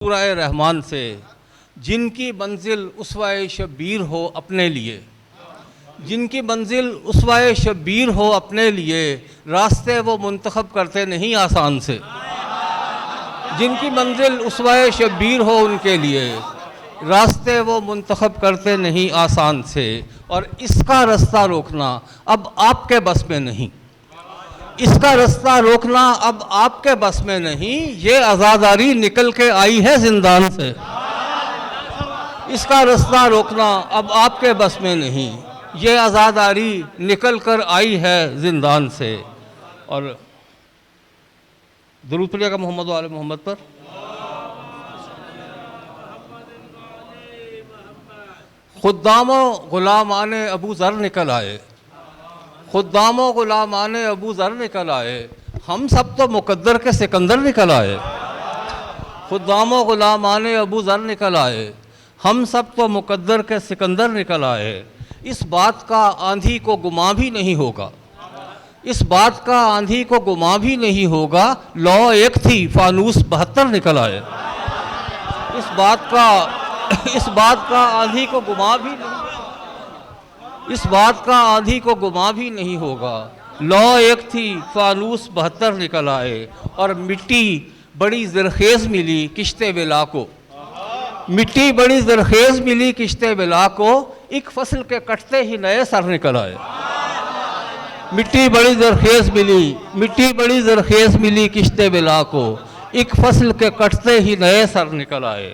सूरह रहमान से, जिनकी मंजिल उसवाए शब्बीर हो अपने लिए, जिनकी मंजिल उसवाए शब्बीर हो अपने लिए, रास्ते वो मुंतखब करते नहीं आसान से। जिनकी मंजिल उसवाए शब्बीर हो उनके लिए, रास्ते वो मुंतखब करते नहीं आसान से। और इसका रास्ता रोकना अब आपके बस में नहीं, इसका रास्ता रोकना अब आपके बस में नहीं। ये आज़ादारी निकल के आई है जिंदान से, इसका रास्ता रोकना अब आपके बस में नहीं। ये आज़ादारी निकल कर आई है जिंदान से। और दुरूद पढ़िएगा मोहम्मद वाले मोहम्मद पर। खुद्दामो गुलामाने अबू ज़र निकल आए, खुद्दामो गुलामाने अबू ज़र निकल आए, हम सब तो मुकद्दर के सिकंदर निकल आए। खुद्दामो गुलामाने अबू ज़र निकल आए, हम सब तो मुकद्दर के सिकंदर निकल आए। इस बात का आंधी को गुमा भी नहीं होगा, इस बात का आंधी को गुमा भी नहीं होगा, लौ एक थी फानूस 72 निकल आए। इस बात का आंधी को गुमा भी नहीं, इस बात का आंधी को गुमा भी नहीं होगा, लौ एक थी फानूस 72 निकल आए। और मिट्टी बड़ी ज़रखेज़ मिली किश्ते विला को, मिट्टी बड़ी ज़रखेज़ मिली किश्ते विला को, एक फसल के कटते ही नए सर निकल आए। मिट्टी बड़ी ज़रखेज़ मिली, मिट्टी बड़ी ज़रखेज़ मिली किश्ते विला को, एक फसल के कटते ही नए सर निकल आए।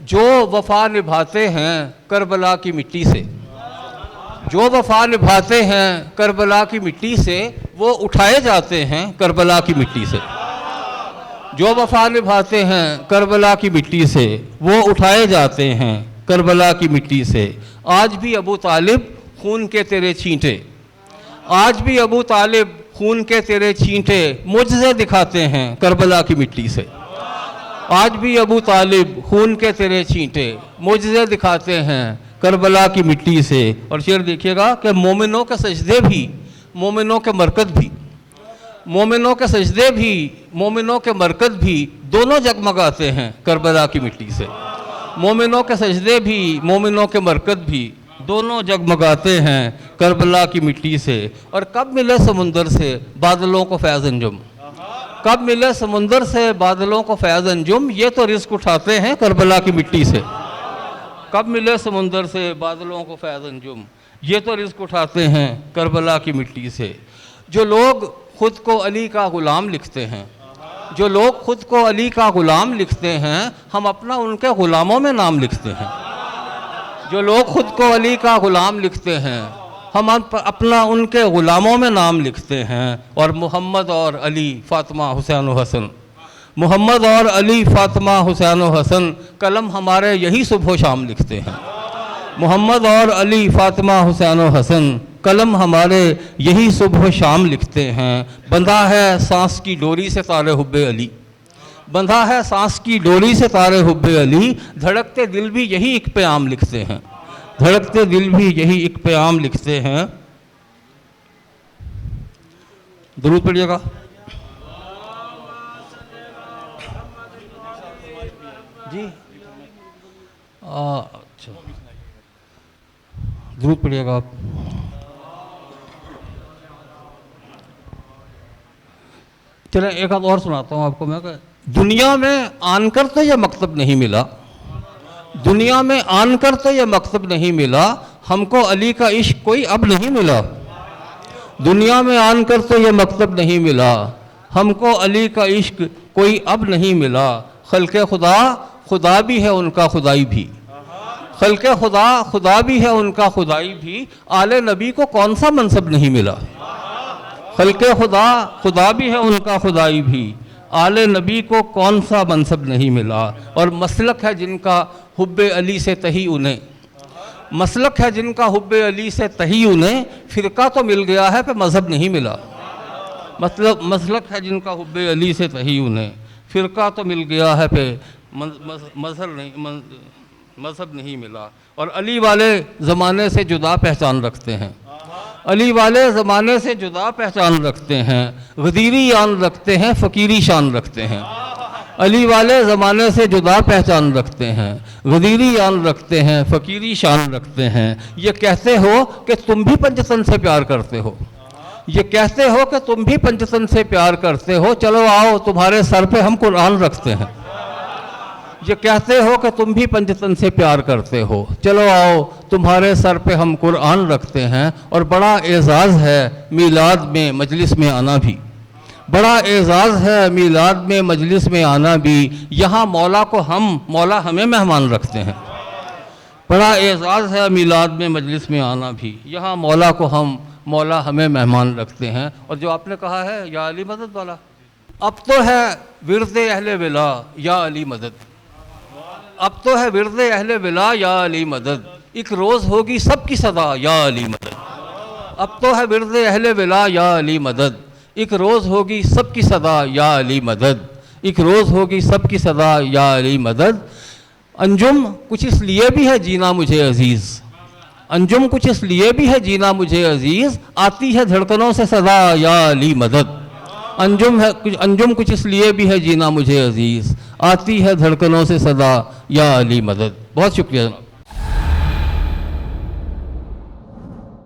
जो वफ़ा निभाते हैं करबला की मिट्टी से, जो वफ़ा निभाते हैं करबला की मिट्टी से, वो उठाए जाते हैं करबला की मिट्टी से। जो वफ़ा निभाते हैं करबला की मिट्टी से, वो उठाए जाते हैं करबला की मिट्टी से। आज भी अबू तालिब खून के तेरे छींटे, आज भी अबू तालिब खून के तेरे छींटे, मुझसे दिखाते हैं करबला की मिट्टी से। आज भी अबू तालिब खून के तेरे छींटे, मुझसे दिखाते हैं करबला की मिट्टी से। और शेर देखिएगा कि मोमिनों के सजदे भी, मोमिनों के मरकज़ भी, मोमिनों के सजदे भी, मोमिनों के मरकज़ भी, दोनों जगमगाते हैं करबला की मिट्टी से। मोमिनों के सजदे भी, मोमिनों के मरकज़ भी, दोनों जगमगाते हैं करबला की मिट्टी से। और कब मिले समुंदर से बादलों को फैज़ अंजुम, कब मिले समुंदर से बादलों को फैज़ अंजुम, ये तो रिज़्क़ उठाते हैं करबला की मिट्टी से। कब मिले समुंदर से बादलों को फैज़ अंजुम, ये तो रिज़्क़ उठाते हैं करबला की मिट्टी से। जो लोग ख़ुद को अली का ग़ुलाम लिखते हैं, जो लोग ख़ुद को अली का ग़ुलाम लिखते हैं, हम अपना उनके ग़ुलामों में नाम लिखते हैं। जो लोग ख़ुद को अली का ग़ुलाम लिखते हैं, हम अपना उनके ग़ुलामों में नाम लिखते हैं। और मोहम्मद और अली फ़ातिमा हुसैन व हसन, मोहम्मद और अली फ़ातिमा हुसैन व हसन, कलम हमारे यही सुबह शाम लिखते हैं। मोहम्मद और अली फ़ातिमा हुसैन व हसन, कलम हमारे यही सुबह शाम लिखते हैं। बंधा है सांस की डोरी से तारे हुब्बे अली, बंधा है सांस की डोरी से तारे हुब्बे अली, धड़कते दिल भी यही एक प्याम लिखते हैं, धड़कते दिल भी यही एक प्याम लिखते हैं। दुरूद पढ़िएगा। जी अच्छा, दुरूद पढ़िएगा आप। चलें एक आध और सुनाता हूँ आपको मैं। दुनिया में आनकर तो यह मकतब नहीं मिला, दुनिया में आनकर तो यह मकतब नहीं मिला, हमको अली का इश्क कोई अब नहीं मिला। दुनिया में आनकर तो यह मकतब नहीं मिला, हमको अली का इश्क कोई अब नहीं मिला। खल्क़े खुदा खुदा भी है उनका खुदाई भी, खल्क़े खुदा खुदा भी है उनका खुदाई भी, आले नबी को कौन सा मनसब नहीं मिला। खल्क़े खुदा खुदा भी है उनका खुदाई भी, आले नबी को कौन सा मनसब नहीं मिला। और मसलक है जिनका हुब्बे अली से तही उन्हें, मसलक है जिनका हुब्बे अली से तही उन्हें, फ़िरका तो मिल गया है पे मज़हब नहीं मिला। मतलब मसलक है जिनका हुब्बे अली से तही उन्हें, फ़िरका तो मिल गया है पे मज़हब नहीं मिला। और अली वाले ज़माने से जुदा पहचान रखते हैं, अली वाले ज़माने से जुदा पहचान रखते हैं, गदीरी यान रखते हैं, फ़कीरी शान रखते हैं। अली वाले ज़माने से जुदा पहचान रखते हैं, गदीरी यान रखते हैं, फ़कीरी शान रखते हैं। ये कहते हो कि तुम भी पंचतन से प्यार करते हो, ये कहते हो कि तुम भी पंचतन से प्यार करते हो, चलो आओ तुम्हारे सर पे हम कुरान रखते हैं। ये कहते हो कि तुम भी पंचतन से प्यार करते हो, चलो आओ तुम्हारे सर पे हम कुरान रखते हैं। और बड़ा एज़ाज़ है मीलाद में मजलिस में आना भी, बड़ा एज़ाज़ है मीलाद में मजलिस में आना भी। यहाँ मौला को हम, मौला हमें मेहमान रखते हैं। बड़ा एज़ाज़ है मीलाद में मजलिस में आना भी, यहाँ मौला को हम, मौला हमें मेहमान रखते हैं। और जो आपने कहा है या अली मदद वाला, अब तो है विरदे अहले विला या अली मदद, अब तो है विरदे अहले विला या अली मदद, एक रोज़ होगी सबकी सदा या अली मदद। अब तो है विरदे अहले विला या अली मदद, एक रोज़ होगी सबकी सदा या अली मदद, एक रोज़ होगी सबकी सदा या अली मदद। अंजुम कुछ इसलिए भी है जीना मुझे अजीज़, अंजुम कुछ इसलिए भी है जीना मुझे अजीज़, आती है धड़कनों से सदा या अली मदद। अंजुम कुछ इसलिए भी है जीना मुझे अजीज़, आती है धड़कनों से सदा या अली मदद। बहुत शुक्रिया।